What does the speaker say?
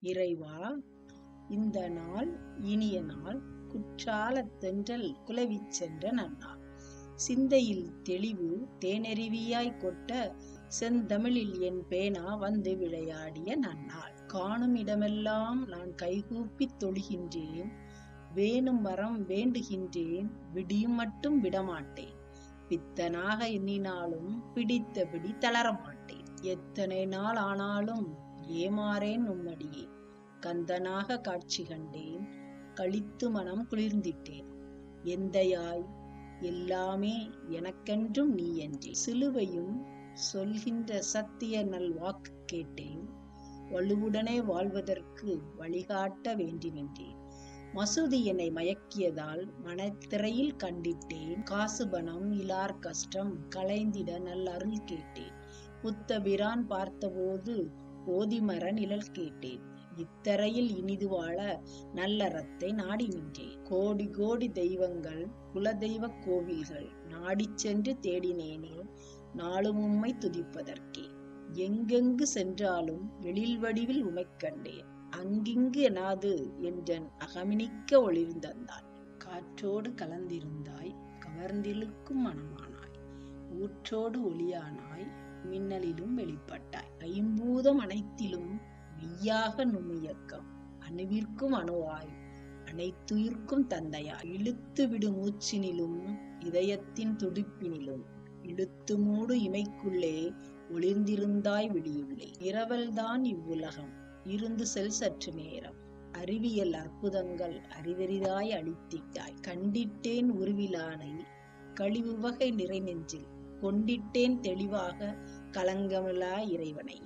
இறைவா, இந்த நாள் இனிய நாள், குற்றாலத் தென்றல் குலவிச் சென்ற நன்னாள். சிந்தையில் தெளிவு தேனருவியாய் கொட்ட, செந்தமிழில் என் பேனா வந்து விளையாடிய நன்னாள். காணும் இடமெல்லாம் நான் கைகூப்பித் தொழுகின்றேன், வேணும் வரம் வேண்டுகின்றேன், விடியும் மட்டும் விடமாட்டேன். பித்தனாக எண்ணினாலும் பிடித்த பிடி தளரமாட்டேன். எத்தனை நாள் ஆனாலும் ஏமாறேன் உம்மடியே. கந்தனாக காட்சி கண்டேன், களித்து மனம் குளிர்ந்திட்டேன். எந்தையாய் எல்லாமே எனக்கென்றும் நீ என்றே. சிலுவையும் சொல்கின்ற சத்திய நல் வாக்கு கேட்டேன், வலுவுடனே வாழ்வதற்கு வழிகாட்ட வேண்டி நின்றேன். மசூதி என்னை மயக்கியதால் மனத்திரையில் கண்டிட்டேன், காசு பணம் இலார் கஷ்டம் களைந்திட நல் அருள் கேட்டேன். புத்தபிரான் பார்த்தபோது போதிமர நிழல் கேட்டேன், இத்தரையில் இனிது வாழ நல்லறத்தை நாடி நின்றேன். கோடி கோடி தெய்வங்கள் குலதெய்வ கோவில்கள் நாடிச் சென்று தேடினேனே, நாளும் உம்மை துதிப்பதற்கே. எங்கெங்கு சென்றாலும் எழில் வடிவில் உமைக் கண்டேன், அங்கிங்கு எனாது என்றன் அகமினிக்க ஒளிர்ந்தந்தாய். காற்றோடு கலந்திருந்தாய், கவர்ந்திழுக்கும் மனமானாய், ஊற்றோடு ஒளியானாய், மின்னலிலும் வெளிப்பட்டாய். ஐம்பூதம் அனைத்திலும் மெய்யாக நுண்ணியக்கம், அணுவிற்கும் அணுவாய் அனைத்துயிர்க்கும் தந்தையாய். இழுத்து விடு மூச்சினிலும் இதயத்தின் துடிப்பினிலும், இழுத்து மூடு இமைக்குள்ளே ஒளிர்ந்திருந்தாய் விடியுள்ளே. இரவல்தான் இவ்வுலகம், இருந்து செல் சற்று நேரம், அறிவியல் அற்புதங்கள் அறிவெரிதாய் அளித்திட்டாய். கண்டிட்டேன் உருவிலானை கழிவு வகை நிறை நெஞ்சில், கொண்டிட்டேன் தெளிவாக கலங்கமிலா இறைவனை.